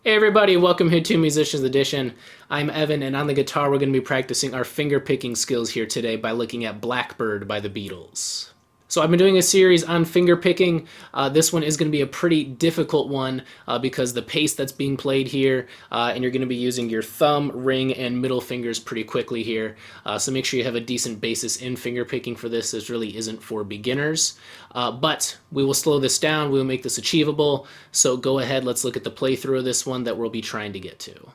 Hey everybody, welcome here to Musicians Edition. I'm Evan, and on the guitar we're going to be practicing our finger picking skills here today by looking at Blackbird by the Beatles. So I've been doing a series on finger picking. This one is going to be a pretty difficult one because the pace that's being played here, and you're going to be using your thumb, ring, and middle fingers pretty quickly here. So make sure you have a decent basis in finger picking for this. This really isn't for beginners. But we will slow this down. We will make this achievable. So go ahead, let's look at the playthrough of this one that we'll be trying to get to.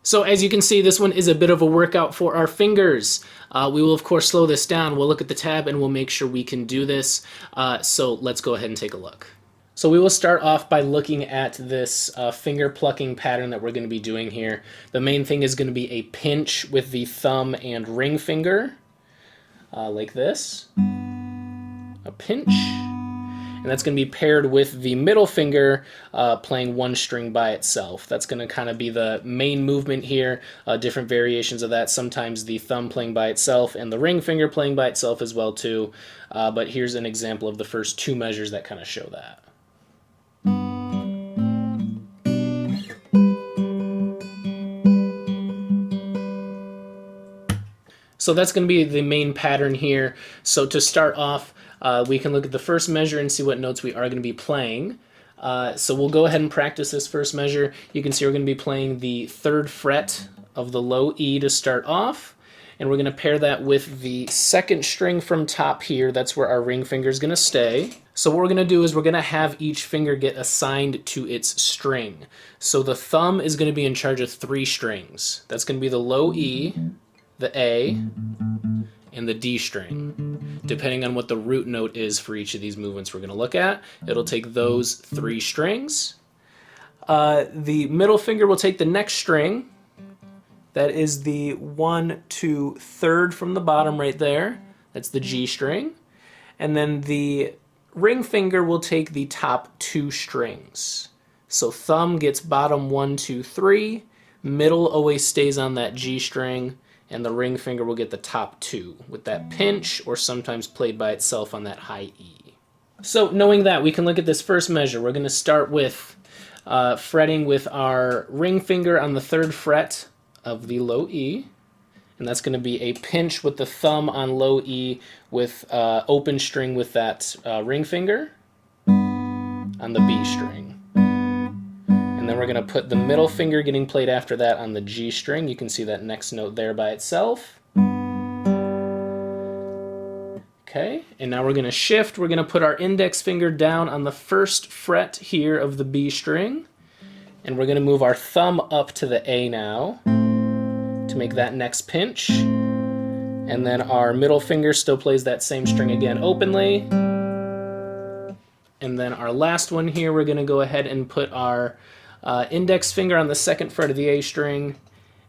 So as you can see, this one is a bit of a workout for our fingers. We will of course slow this down. We'll look at the tab and we'll make sure we can do this. So let's go ahead and take a look. So we will start off by looking at this finger plucking pattern that we're going to be doing here. The main thing is going to be a pinch with the thumb and ring finger, like this. A pinch. And that's going to be paired with the middle finger playing one string by itself. That's going to kind of be the main movement here. Different variations of that. Sometimes the thumb playing by itself and the ring finger playing by itself as well too. But here's an example of the first two measures that kind of show that. So that's going to be the main pattern here. So to start off, we can look at the first measure and see what notes we are going to be playing. So we'll go ahead and practice this first measure. You can see we're going to be playing the 3rd fret of the low E to start off. And we're going to pair that with the 2nd string from top here. That's where our ring finger is going to stay. So what we're going to do is we're going to have each finger get assigned to its string. So the thumb is going to be in charge of 3 strings. That's going to be the low E, the A, and the D string. Depending on what the root note is for each of these movements we're going to look at, it'll take those 3 strings. The middle finger will take the next string. That is the 1, 2, 3rd from the bottom right there. That's the G string. And then the ring finger will take the top 2 strings. So thumb gets bottom 1, 2, 3. Middle always stays on that G string. And the ring finger will get the top 2 with that pinch, or sometimes played by itself on that high E. So knowing that, we can look at this first measure. We're going to start with fretting with our ring finger on the 3rd fret of the low E. And that's going to be a pinch with the thumb on low E with open string with that ring finger on the B string. And then we're going to put the middle finger getting played after that on the G string. You can see that next note there by itself. Okay, and now we're going to shift. We're going to put our index finger down on the 1st fret here of the B string. And we're going to move our thumb up to the A now to make that next pinch. And then our middle finger still plays that same string again openly. And then our last one here, we're going to go ahead and put our index finger on the 2nd fret of the A string,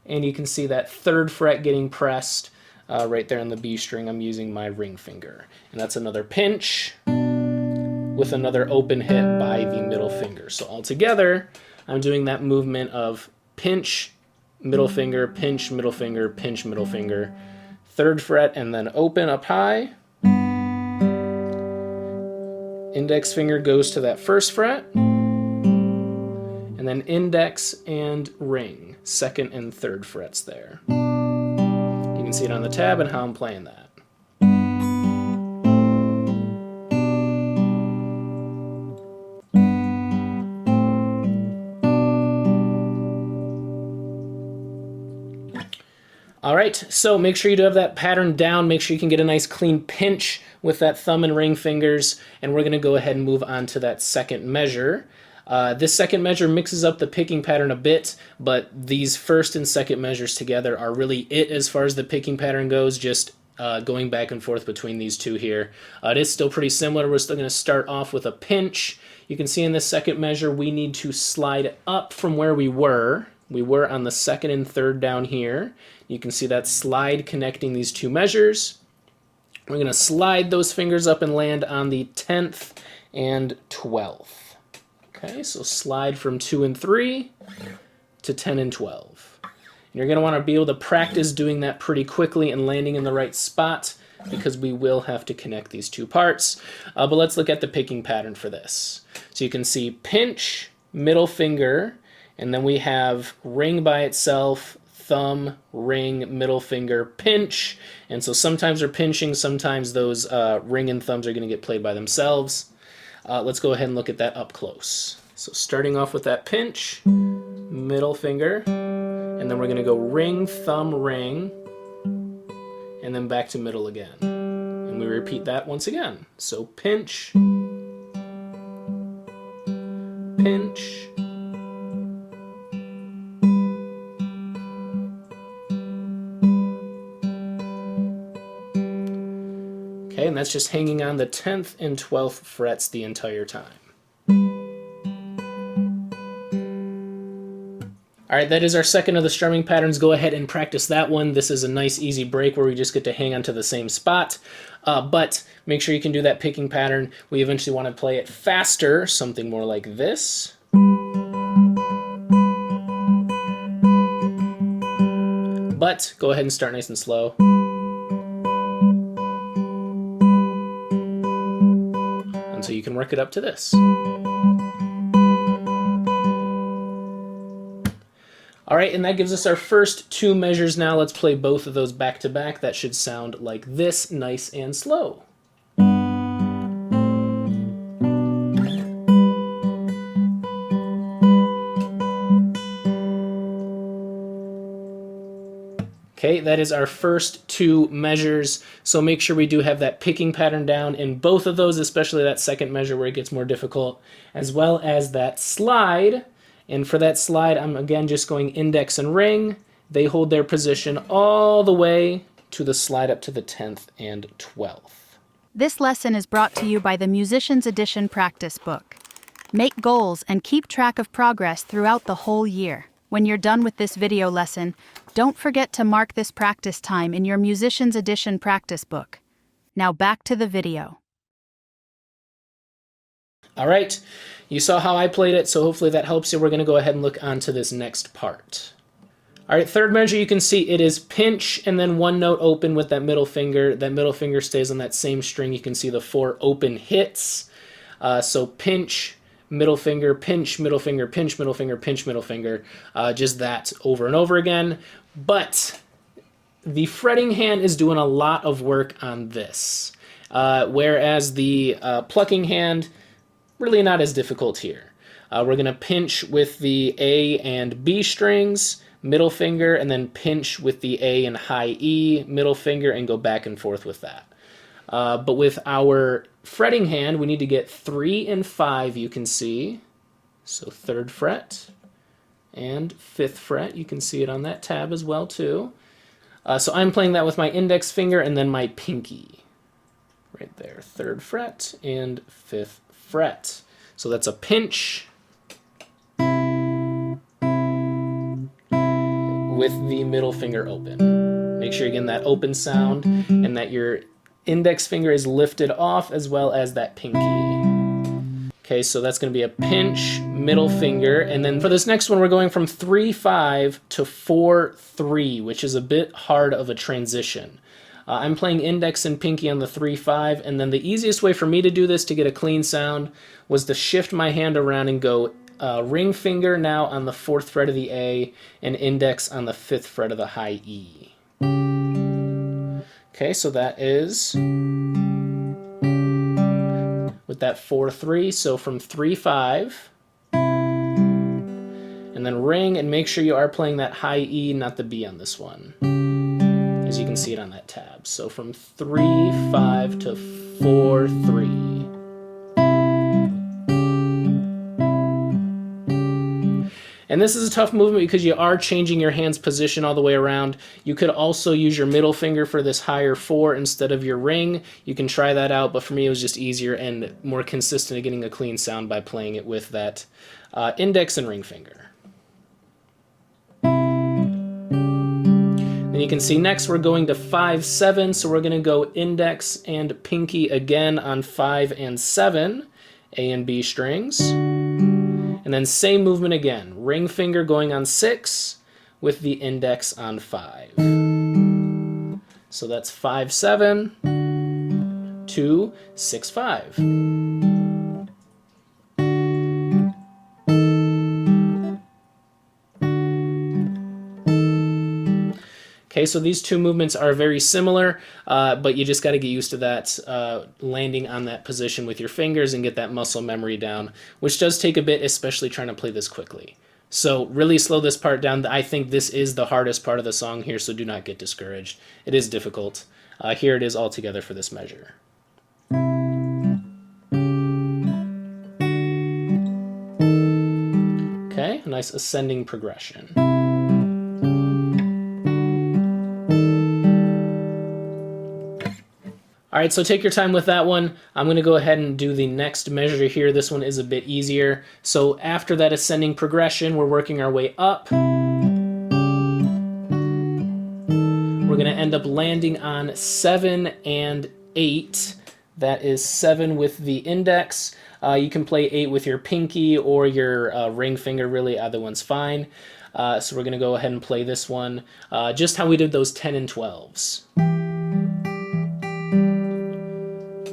and you can see that 3rd fret getting pressed right there on the B string. I'm using my ring finger, and that's another pinch with another open hit by the middle finger. So altogether, I'm doing that movement of pinch, middle finger, pinch, middle finger, pinch, middle finger, 3rd fret, and then open up high. Index finger goes to that 1st fret. And then index and ring, 2nd and 3rd frets there. You can see it on the tab and how I'm playing that. All right, so make sure you do have that pattern down. Make sure you can get a nice clean pinch with that thumb and ring fingers. And we're going to go ahead and move on to that 2nd measure. This 2nd measure mixes up the picking pattern a bit, but these 1st and 2nd measures together are really it as far as the picking pattern goes. Just going back and forth between these two here. It is still pretty similar. We're still going to start off with a pinch. You can see in this second measure we need to slide up from where we were. We were on the second and third down here. You can see that slide connecting these two measures. We're going to slide those fingers up and land on the 10th and 12th. Okay, so slide from 2 and 3 to 10 and 12. And you're going to want to be able to practice doing that pretty quickly and landing in the right spot because we will have to connect these two parts. But let's look at the picking pattern for this. So you can see pinch, middle finger, and then we have ring by itself, thumb, ring, middle finger, pinch. And so sometimes they're pinching, sometimes those ring and thumbs are going to get played by themselves. Let's go ahead and look at that up close. So starting off with that pinch, middle finger, and then we're going to go ring, thumb, ring, and then back to middle again. And we repeat that once again. So pinch, pinch, okay, and that's just hanging on the 10th and 12th frets the entire time. All right, that is our second of the strumming patterns. Go ahead and practice that one. This is a nice easy break where we just get to hang on to the same spot. But make sure you can do that picking pattern. We eventually want to play it faster, something more like this. But go ahead and start nice and slow. And so you can work it up to this. All right, and that gives us our first two measures now. Let's play both of those back to back. That should sound like this, nice and slow. Okay, that is our first two measures. So make sure we do have that picking pattern down in both of those, especially that second measure where it gets more difficult, as well as that slide. And for that slide, I'm again just going index and ring. They hold their position all the way to the slide up to the 10th and 12th. This lesson is brought to you by the Musician's Edition practice book. Make goals and keep track of progress throughout the whole year. When you're done with this video lesson, don't forget to mark this practice time in your Musician's Edition practice book. Now back to the video. All right, you saw how I played it, so hopefully that helps you. We're going to go ahead and look onto this next part. All right, third measure, you can see it is pinch and then one note open with that middle finger. That middle finger stays on that same string. You can see the 4 open hits. So pinch, middle finger, pinch, middle finger, pinch, middle finger, pinch, middle finger. Just that over and over again. But the fretting hand is doing a lot of work on this, whereas the plucking hand, really not as difficult here. We're going to pinch with the A and B strings, middle finger, and then pinch with the A and high E, middle finger, and go back and forth with that. But with our fretting hand, we need to get 3 and 5, you can see. So 3rd fret and 5th fret. You can see it on that tab as well, too. So I'm playing that with my index finger and then my pinky. Right there, 3rd fret and 5th fret. So that's a pinch with the middle finger open. Make sure you're getting that open sound and that your index finger is lifted off as well as that pinky. Okay, so that's going to be a pinch, middle finger, and then for this next one we're going from 3-5 to 4-3, which is a bit hard of a transition. I'm playing index and pinky on the 3-5, and then the easiest way for me to do this to get a clean sound was to shift my hand around and go ring finger now on the 4th fret of the A and index on the 5th fret of the high E. Okay, so that is with that 4-3, so from 3-5, and then ring, and make sure you are playing that high E, not the B on this one, as you can see it on that tab. So from 3-5 to 4-3. And this is a tough movement because you are changing your hand's position all the way around. You could also use your middle finger for this higher 4 instead of your ring. You can try that out, but for me it was just easier and more consistent at getting a clean sound by playing it with that index and ring finger. Then you can see next we're going to 5-7, so we're going to go index and pinky again on 5 and 7, A and B strings. And then same movement again, ring finger going on 6 with the index on 5. So that's 5-7 to 6-5. Okay, so these two movements are very similar, but you just got to get used to that, landing on that position with your fingers and get that muscle memory down, which does take a bit, especially trying to play this quickly. So really slow this part down. I think this is the hardest part of the song here, so do not get discouraged. It is difficult. Here it is all together for this measure. Okay, a nice ascending progression. All right, so take your time with that one. I'm going to go ahead and do the next measure here. This one is a bit easier. So after that ascending progression, we're working our way up. We're going to end up landing on 7 and 8. That is 7 with the index. You can play 8 with your pinky or your ring finger, really, either one's fine. So we're going to go ahead and play this one just how we did those 10 and 12s.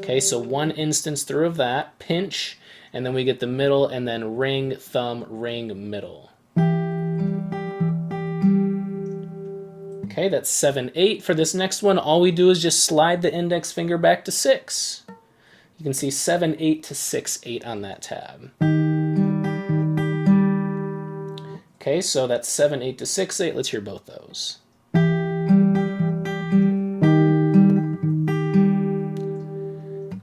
Okay, so one instance through of that, pinch, and then we get the middle, and then ring, thumb, ring, middle. Okay, that's 7-8. For this next one, all we do is just slide the index finger back to 6. You can see 7-8 to 6-8 on that tab. Okay, so that's 7-8 to 6-8. Let's hear both those.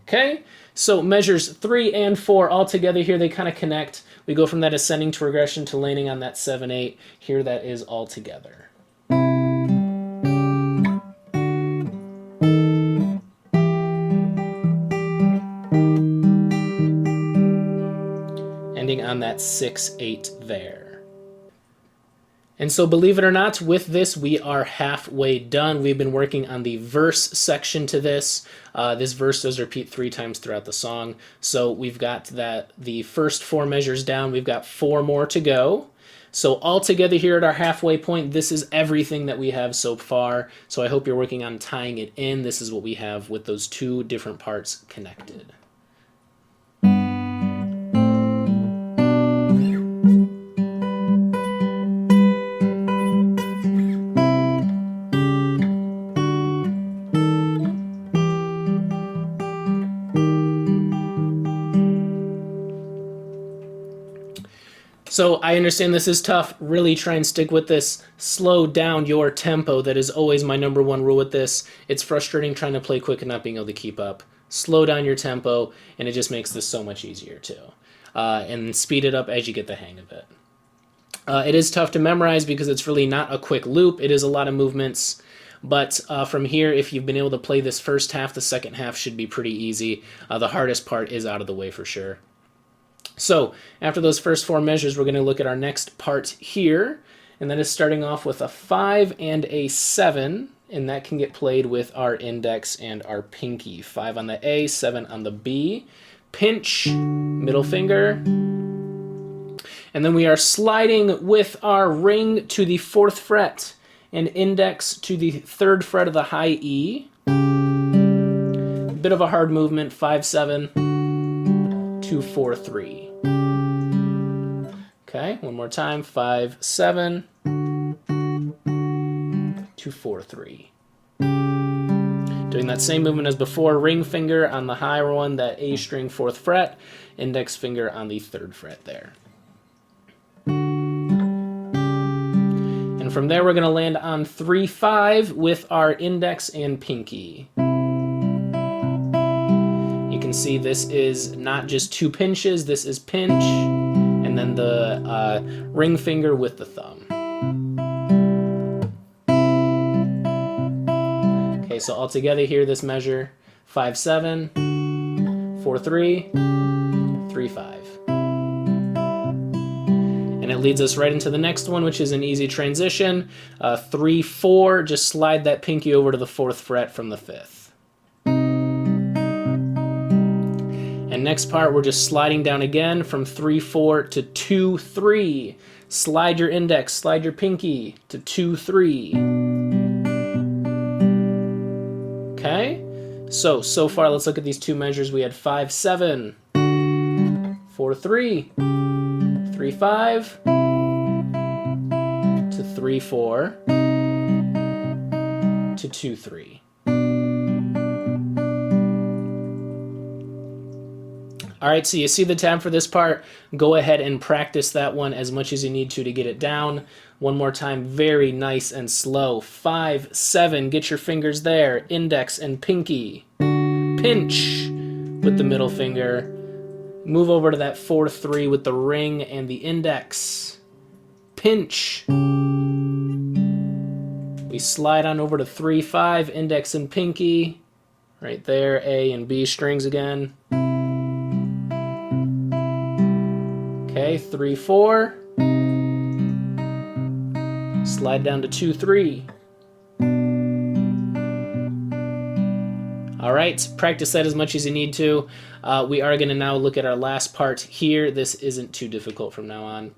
Okay, so measures 3 and 4 all together here, they kind of connect. We go from that ascending to regression to landing on that 7-8. Here that is all together. Ending on that 6-8 there. And so believe it or not, with this we are halfway done. We've been working on the verse section to this. This verse does repeat 3 times throughout the song. So we've got the first 4 measures down. We've got 4 more to go. So all together here at our halfway point, this is everything that we have so far. So I hope you're working on tying it in. This is what we have with those 2 different parts connected. So I understand this is tough. Really try and stick with this. Slow down your tempo. That is always my #1 rule with this. It's frustrating trying to play quick and not being able to keep up. Slow down your tempo, and it just makes this so much easier too. And speed it up as you get the hang of it. It is tough to memorize because it's really not a quick loop. It is a lot of movements. But from here, if you've been able to play this first half, the second half should be pretty easy. The hardest part is out of the way for sure. So after those first 4 measures, we're going to look at our next part here, and that is starting off with a 5 and a 7, and that can get played with our index and our pinky. 5 on the A, 7 on the B. Pinch, middle finger, and then we are sliding with our ring to the 4th fret and index to the 3rd fret of the high E. A bit of a hard movement, 5-7 to 4-3. Okay, one more time, 5-7 to 4-3. Doing that same movement as before, ring finger on the higher one, that A string 4th fret, index finger on the 3rd fret there. And from there we're going to land on 3-5 with our index and pinky. You can see this is not just 2 pinches, this is pinch, and and then the ring finger with the thumb. Okay, so all together here, this measure 5-7, 4-3, 3-5. And it leads us right into the next one, which is an easy transition. 3-4, just slide that pinky over to the 4th fret from the 5th. And next part, we're just sliding down again from 3-4 to 2-3. Slide your index, slide your pinky to 2-3. Okay, so far let's look at these two measures. We had 5-7, 4-3, 3-5, to 3-4, to 2-3. All right, so you see the tab for this part. Go ahead and practice that one as much as you need to get it down. One more time, very nice and slow. 5-7, get your fingers there. Index and pinky. Pinch with the middle finger. Move over to that 4-3 with the ring and the index. Pinch. We slide on over to 3-5, index and pinky. Right there, A and B strings again. Okay, 3-4. Slide down to 2-3. All right, practice that as much as you need to. We are going to now look at our last part here. This isn't too difficult from now on.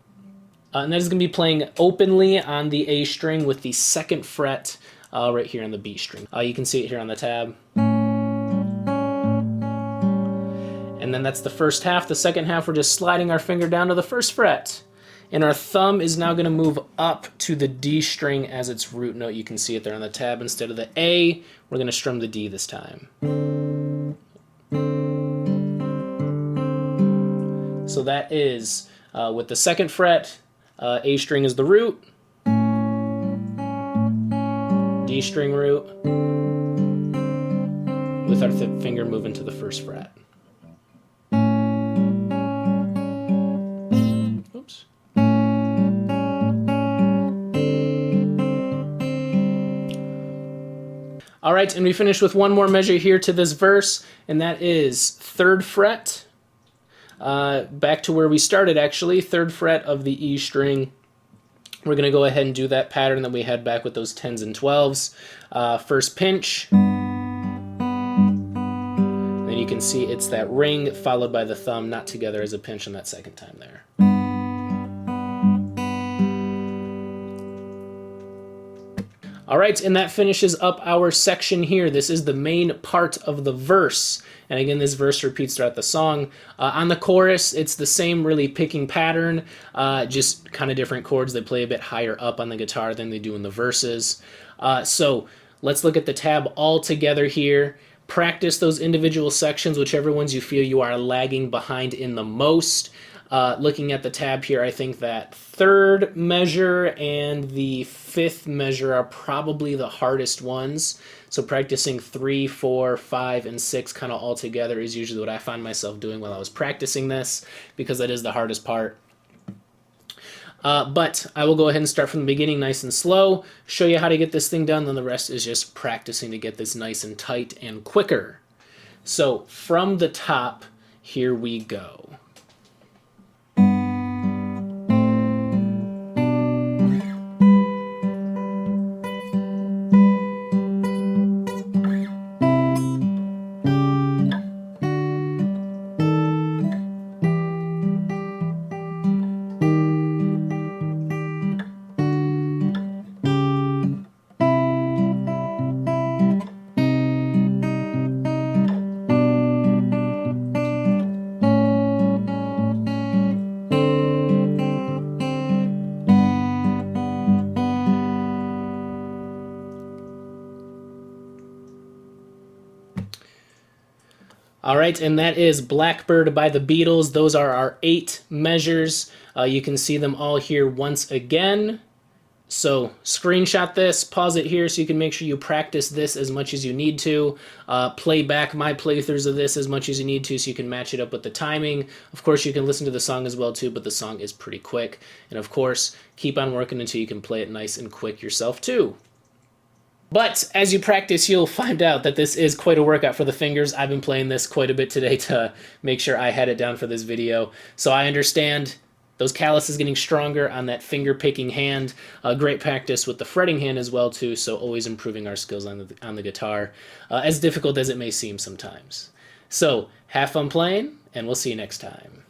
And that is going to be playing openly on the A string with the 2nd fret right here on the B string. You can see it here on the tab. And then that's the first half. The second half, we're just sliding our finger down to the 1st fret. And our thumb is now going to move up to the D string as its root note. You can see it there on the tab. Instead of the A, we're going to strum the D this time. So that is with the 2nd fret, A string is the root, D string root, with our finger moving to the 1st fret. Oops. All right, and we finish with one more measure here to this verse, and that is 3rd fret. Back to where we started, actually, 3rd fret of the E string. We're going to go ahead and do that pattern that we had back with those 10s and 12s. First pinch. Then you can see it's that ring followed by the thumb, not together as a pinch on that 2nd time there. All right, and that finishes up our section here. This is the main part of the verse. And again, this verse repeats throughout the song. On the chorus, it's the same really picking pattern, just kind of different chords. They play a bit higher up on the guitar than they do in the verses. So let's look at the tab all together here. Practice those individual sections, whichever ones you feel you are lagging behind in the most. Looking at the tab here, I think that 3rd measure and the 5th measure are probably the hardest ones. So practicing 3, 4, 5, and 6 kind of all together is usually what I find myself doing while I was practicing this, because that is the hardest part. But I will go ahead and start from the beginning nice and slow, show you how to get this thing done, then the rest is just practicing to get this nice and tight and quicker. So from the top, here we go. All right, and that is Blackbird by the Beatles. Those are our 8 measures. You can see them all here once again. So screenshot this, pause it here so you can make sure you practice this as much as you need to. Play back my playthroughs of this as much as you need to so you can match it up with the timing. Of course, you can listen to the song as well too, but the song is pretty quick. And of course, keep on working until you can play it nice and quick yourself too. But as you practice, you'll find out that this is quite a workout for the fingers. I've been playing this quite a bit today to make sure I had it down for this video. So I understand those calluses getting stronger on that finger picking hand. Great practice with the fretting hand as well too, so always improving our skills on the guitar, as difficult as it may seem sometimes. So have fun playing, and we'll see you next time.